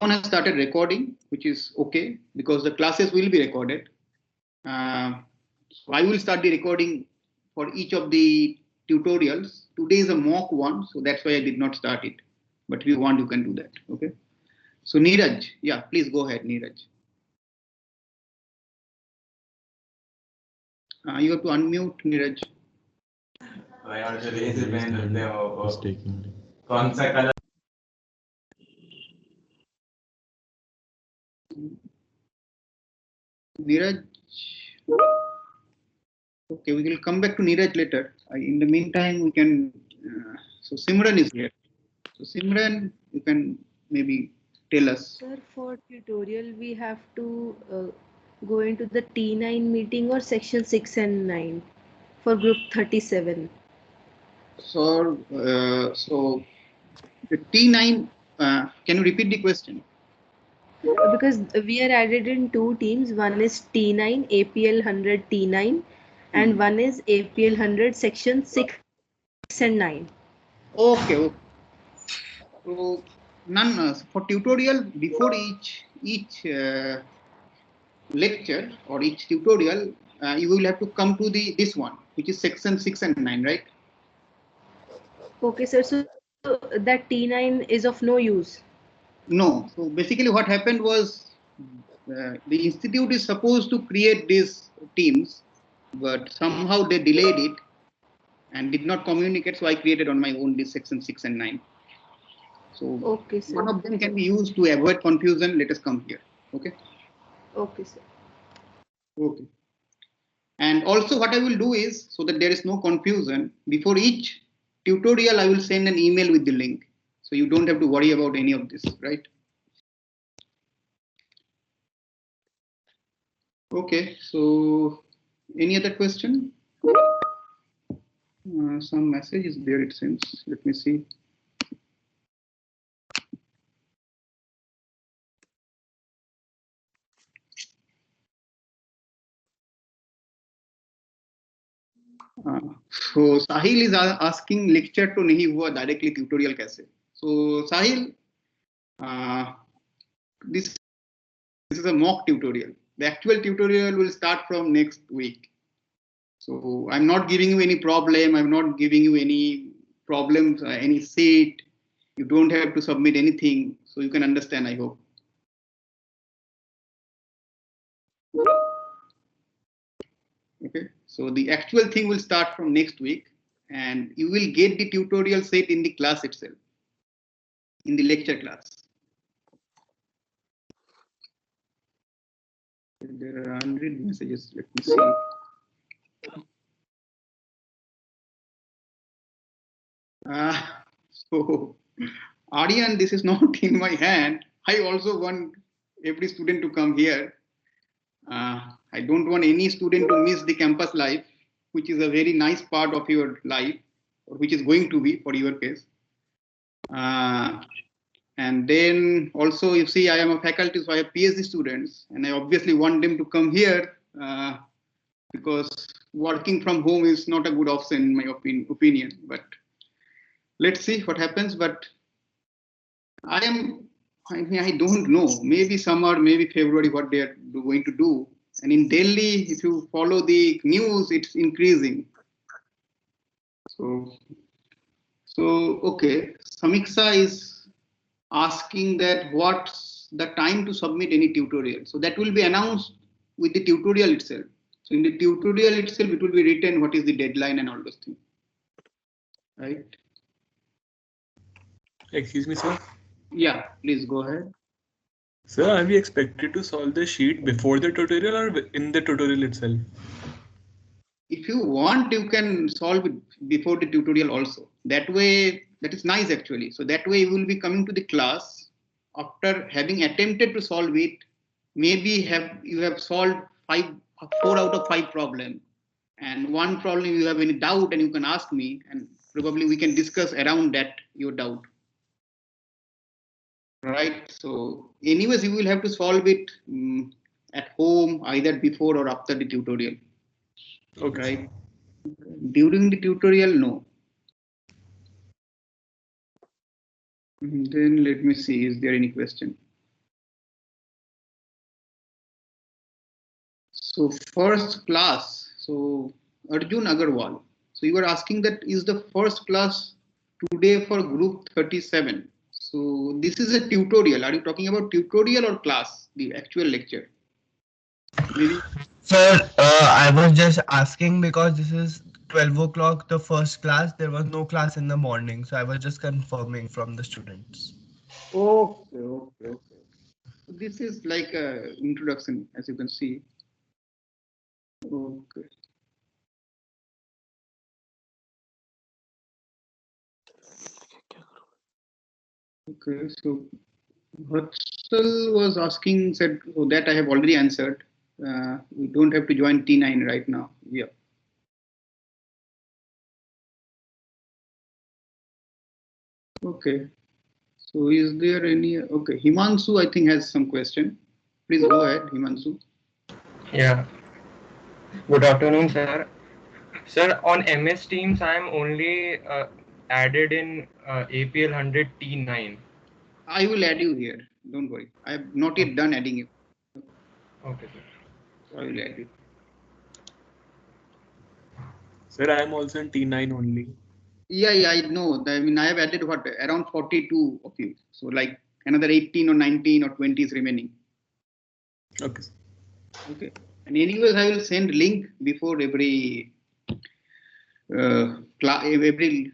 has started recording, which is okay because the classes will be recorded. So I will start the recording for each of the tutorials. Today is a mock one, so that's why I did not start it. But if you want, you can do that. Okay. So Neeraj, yeah, please go ahead, Neeraj. You have to unmute, Neeraj. Neeraj. Okay, we will come back to Neeraj later. In the meantime, we can. So Simran is here. So Simran, you can maybe tell us. Sir, for tutorial, we have to go into the T9 meeting or section 6 and 9 for group 37. So the T9. Can you repeat the question? Because we are added in two teams. One is T9, Apl100 T9, and one is Apl100 section 6 and 9. Okay. Okay. So none for tutorial before each lecture or each tutorial, you will have to come to this one, which is section 6 and 9, right? Okay, sir. So that T9 is of no use. No. So basically, what happened was the institute is supposed to create these teams, but somehow they delayed it and did not communicate. So I created on my own this section 6 and 9. So okay, sir. One of them can be used to avoid confusion. Let us come here. Okay. Okay, sir. Okay. And also what I will do is, so that there is no confusion, before each tutorial, I will send an email with the link. So you don't have to worry about any of this, right? Okay, so any other question? Some message is there, it seems. Let me see. So Sahil is asking lecture to nahi hua directly tutorial kaise. So Sahil, this is a mock tutorial. The actual tutorial will start from next week. So I'm not giving you any problem. I'm not giving you any problems, any seat. You don't have to submit anything. So you can understand, I hope. Okay. So the actual thing will start from next week and you will get the tutorial set in the class itself, in the lecture class. There are 100 messages. Let me see. So, Aryan, this is not in my hand. I also want every student to come here. I don't want any student to miss the campus life, which is a very nice part of your life, or which is going to be for your case. And then also, you see, I am a faculty, so I have PhD students, and I obviously want them to come here because working from home is not a good option in my opinion. But let's see what happens. But I don't know. Maybe summer, maybe February, what they are going to do. And in Delhi, if you follow the news, it's increasing. So okay. Samiksha is asking that what's the time to submit any tutorial. So that will be announced with the tutorial itself. So in the tutorial itself, it will be written what is the deadline and all those things. Right? Excuse me, sir. Yeah, please go ahead. Sir, are we expected to solve the sheet before the tutorial or in the tutorial itself? If you want, you can solve it before the tutorial also. That way, that is nice actually. So that way you will be coming to the class after having attempted to solve it. Maybe you have solved 4 out of 5 problem, and one problem you have any doubt and you can ask me, and probably we can discuss around that your doubt. Right. So anyways, you will have to solve it at home either before or after the tutorial. Okay. Right. During the tutorial, no. Then let me see, is there any question? So first class. So Arjun Agarwal. So you were asking that is the first class today for group 37. So this is a tutorial. Are you talking about tutorial or class? The actual lecture? Maybe. Sir, I was just asking because this is 12 o'clock, the first class. There was no class in the morning. So I was just confirming from the students. Okay. This is like a introduction, as you can see. Okay. Okay, so Vatsal was asking, said, oh, that I have already answered. We don't have to join T9 right now. Yeah. Okay. So is there any, okay, Himansu, I think has some question. Please go ahead, Himansu. Yeah. Good afternoon, sir. Sir, on MS Teams, I am only added in Apl100 T9. I will add you here. Don't worry. I have not yet done adding you. Okay, sir. I will add you. Sir, I am also in T9 only. Yeah, I know. I mean, I have added what, around 42 of you. So like another 18 or 19 or 20 is remaining. Okay. Okay. And anyways, I will send link before every every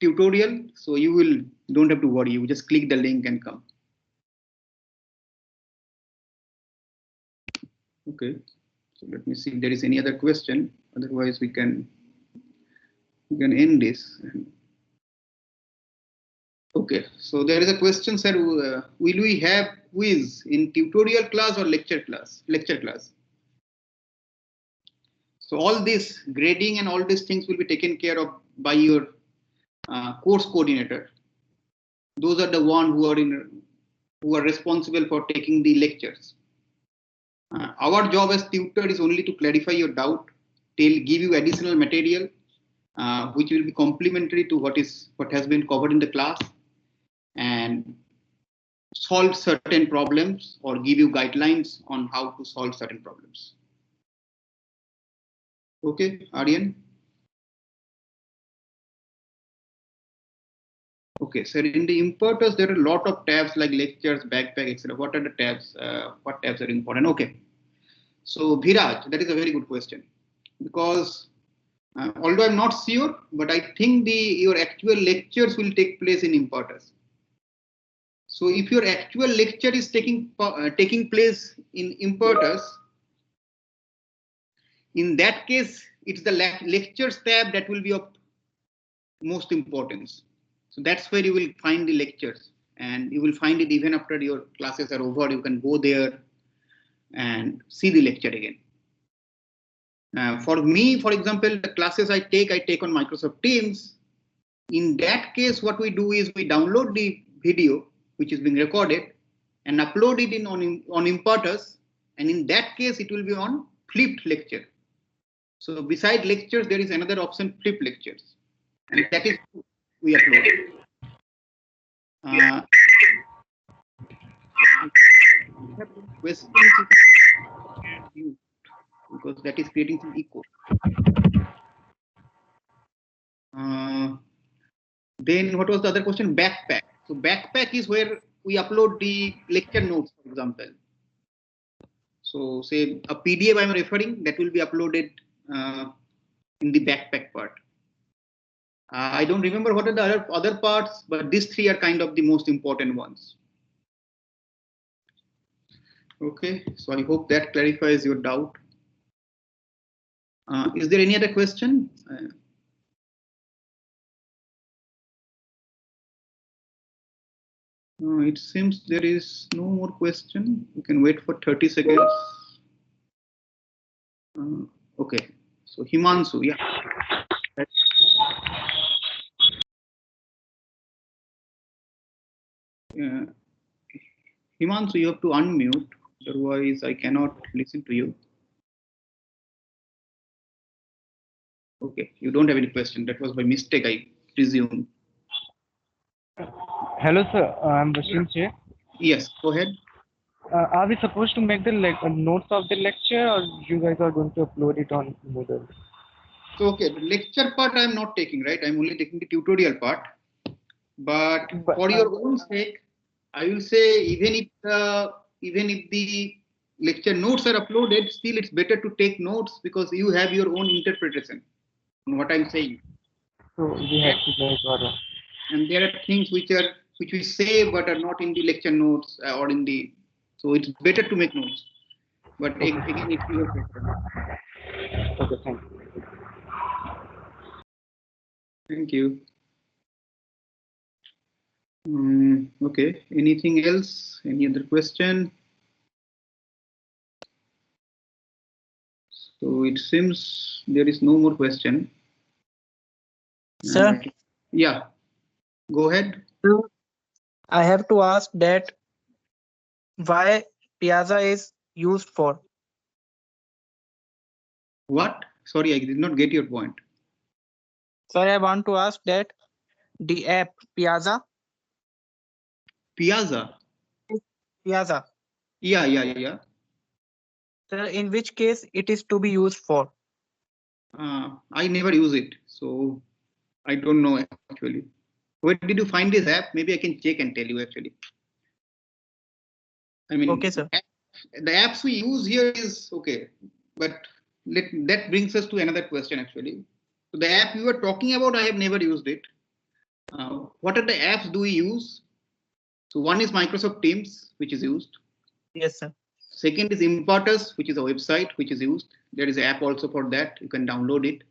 tutorial. So you will don't have to worry. You just click the link and come. Okay. So let me see if there is any other question. Otherwise, we can end this. Okay, so there is a question, sir. Will we have quiz in tutorial class or lecture class? Lecture class. So all this grading and all these things will be taken care of by your course coordinator. Those are the one who are responsible for taking the lectures. Our job as tutor is only to clarify your doubt, give you additional material, which will be complementary to what has been covered in the class, and solve certain problems or give you guidelines on how to solve certain problems. Okay, Aryan? Okay, so in the importers, there are a lot of tabs like lectures, backpack, etc. What are the tabs? What tabs are important? Okay, so Viraj, that is a very good question, because although I'm not sure, but I think your actual lectures will take place in importers. So if your actual lecture is taking place in importers, in that case, it's the lectures tab that will be of most importance. So that's where you will find the lectures, and you will find it even after your classes are over. You can go there and see the lecture again. For me, for example, the classes I take on Microsoft Teams. In that case, what we do is we download the video which is being recorded and upload it on Imparters, and in that case, it will be on flipped lecture. So beside lectures, there is another option, flip lectures, and that is we upload. Questions because that is creating some echo. Then what was the other question? Backpack. So backpack is where we upload the lecture notes, for example. So say a PDF I'm referring, that will be uploaded in the backpack part. I don't remember what are the other parts, but these three are kind of the most important ones. Okay, so I hope that clarifies your doubt. Is there any other question? It seems there is no more question. You can wait for 30 seconds. Okay, so Himansu, yeah. Himansu, you have to unmute, otherwise I cannot listen to you. Okay, you don't have any question. That was by mistake, I presume. Hello, sir. I'm Bashir. Yes, go ahead. Are we supposed to make the notes of the lecture, or you guys are going to upload it on Moodle? So okay, the lecture part I'm not taking, right? I'm only taking the tutorial part. But for your own sake, I will say even if the lecture notes are uploaded, still it's better to take notes because you have your own interpretation on what I'm saying. So we have to make our. And there are things which we say but are not in the lecture notes or in the. So it's better to make notes. But Okay. again, it's your preference. Okay, thank you. Thank you. Okay. Anything else? Any other question? So it seems there is no more question. Sir, Yeah. Go ahead. I have to ask that why Piazza is used for. What? Sorry, I did not get your point. Sir, I want to ask that the app Piazza. Piazza. Piazza. Yeah. Sir, in which case it is to be used for? I never use it, so I don't know actually. Where did you find this app? Maybe I can check and tell you actually. I mean, Okay, sir. The apps we use here is okay, but that brings us to another question actually. So the app you were talking about, I have never used it. What are the apps do we use? So one is Microsoft Teams, which is used. Yes, sir. Second is Impartus, which is a website which is used. There is an app also for that. You can download it.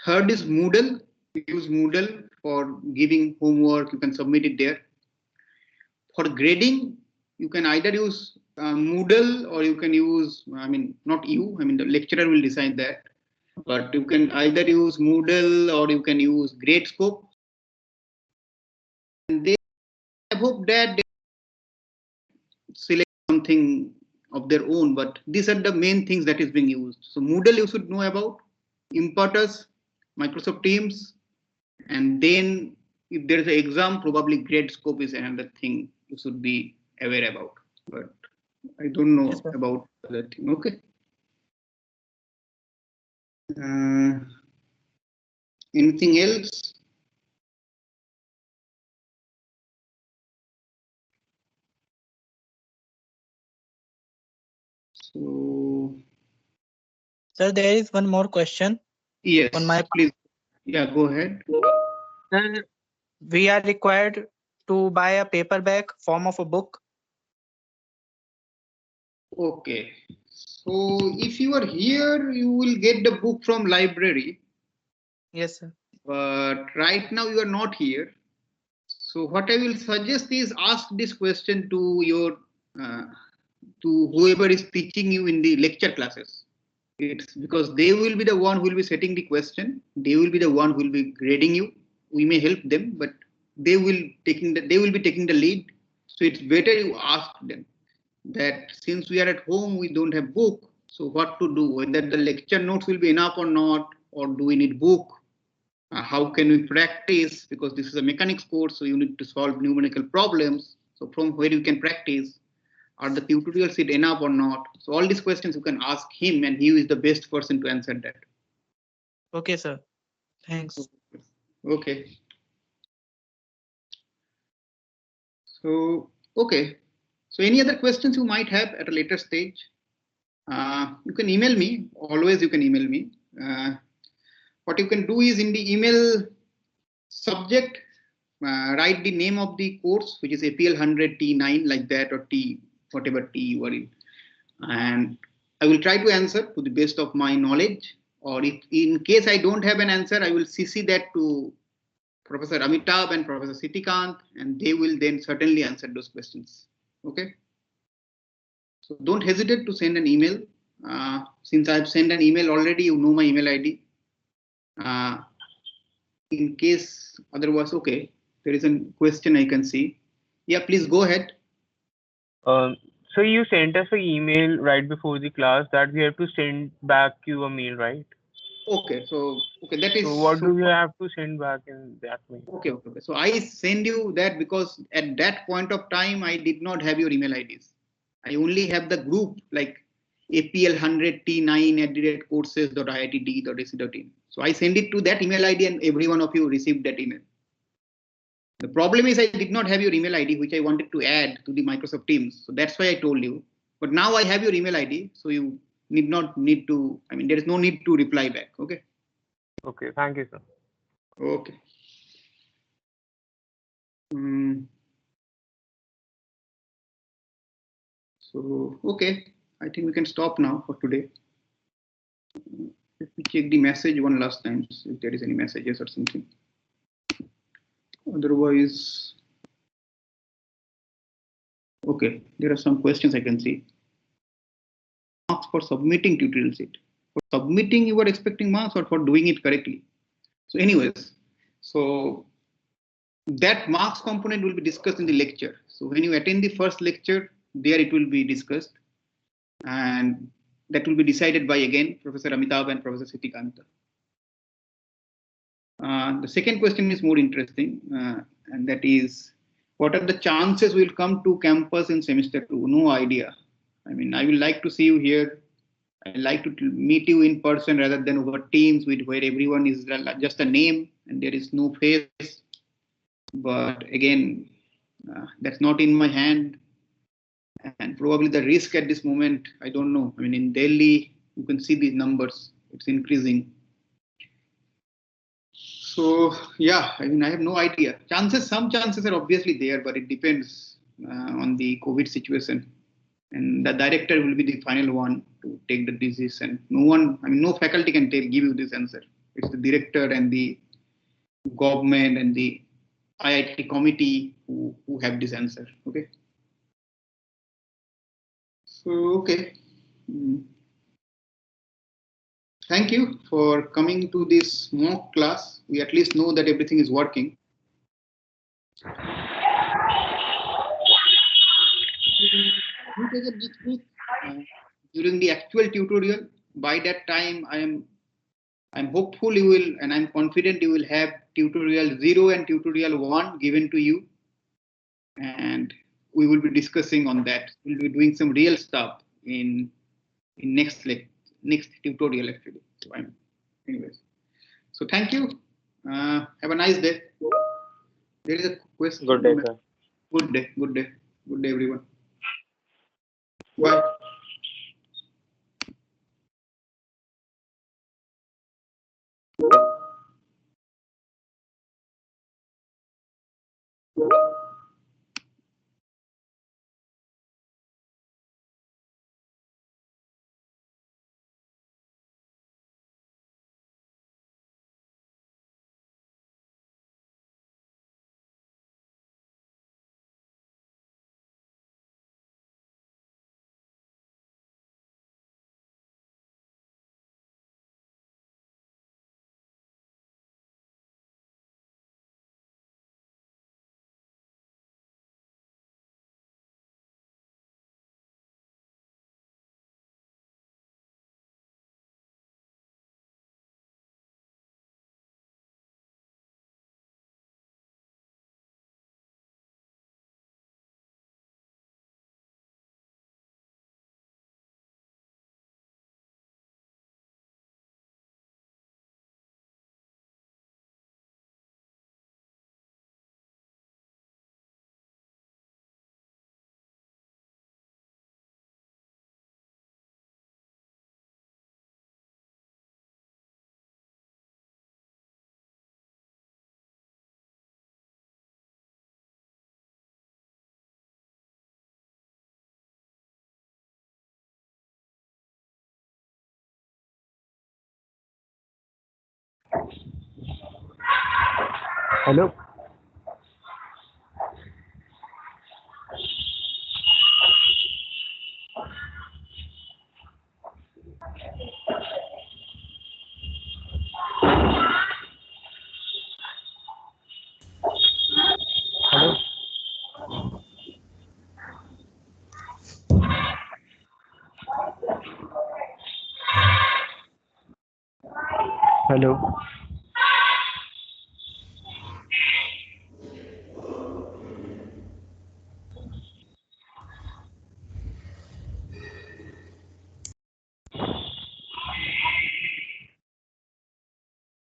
Third is Moodle. You use Moodle for giving homework. You can submit it there. For grading, you can either use Moodle or you can use, not you, the lecturer will decide that. But you can either use Moodle or you can use Gradescope. And I hope that they select something of their own, but these are the main things that is being used. So Moodle you should know about, Impartus, Microsoft Teams, and then if there is an exam, probably Gradescope is another thing you should be aware about. But I don't know Yes, about other thing. Okay. Anything else? So Sir, there is one more question. yes, on my please. Yeah, go ahead. Sir, we are required to buy a paperback form of a book. Okay. So if you are here, you will get the book from library. Yes, sir. But right now you are not here. So what I will suggest is ask this question to your to whoever is teaching you in the lecture classes. It's because they will be the one who will be setting the question. They will be the one who will be grading you. We may help them, but they will be taking the lead. So it's better you ask them that since we are at home, we don't have book. So what to do? Whether the lecture notes will be enough or not, or do we need book? How can we practice? Because this is a mechanics course, so you need to solve numerical problems. So from where you can practice, are the tutorials enough or not? So all these questions you can ask him, and he is the best person to answer that. Okay, sir. Thanks. Okay. So okay. So any other questions you might have at a later stage? You can email me. Always you can email me. What you can do is in the email subject, write the name of the course, which is Apl100 T9 like that, or T, whatever T you are in. And I will try to answer to the best of my knowledge. Or if in case I don't have an answer, I will CC that to Professor Amitabh and Professor Sitikant, and they will then certainly answer those questions. Okay. So don't hesitate to send an email. Since I've sent an email already, you know my email ID. In case otherwise, okay, there is a question I can see. Yeah, please go ahead. So you sent us an email right before the class that we have to send back you a mail, right? Okay, so okay, that is. So what do we have to send back in that mail? Okay. So I send you that because at that point of time I did not have your email IDs. I only have the group like Apl100 T9@courses.iitd.ac.in. So I send it to that email ID and every one of you received that email. The problem is I did not have your email ID, which I wanted to add to the Microsoft Teams. So that's why I told you. But now I have your email ID, so you need to, I mean, there is no need to reply back. Okay. Okay, thank you, sir. Okay. So, okay, I think we can stop now for today. Let me check the message one last time, if there is any messages or something. Otherwise, okay, there are some questions I can see. Marks for submitting tutorial sheet. For submitting, you were expecting marks or for doing it correctly? So anyways, so that marks component will be discussed in the lecture. So when you attend the first lecture, there it will be discussed. And that will be decided by, again, Professor Amitabh and Professor Sitikanta. The second question is more interesting, and that is, what are the chances we will come to campus in semester 2? No idea. I mean, I will like to see you here. I like to meet you in person rather than over Teams, where everyone is just a name and there is no face. But again, that's not in my hand. And probably the risk at this moment, I don't know. I mean, in Delhi, you can see these numbers, it's increasing. So, yeah, I mean, I have no idea. Some chances are obviously there, but it depends on the COVID situation. And the director will be the final one to take the decision. No one, I mean, no faculty can give you this answer. It's the director and the government and the IIT committee who have this answer. Okay. So, okay. Thank you for coming to this mock class. We at least know that everything is working. Next week, during the actual tutorial, by that time I'm hopeful you will, and I'm confident you will have tutorial 0 and tutorial 1 given to you, and we will be discussing on that. We'll be doing some real stuff in next tutorial actually. So anyways. So thank you. Have a nice day. There is a question. Good day, sir. Good day. Good day. Good day, everyone. Bye. Hello. Hello. Hello.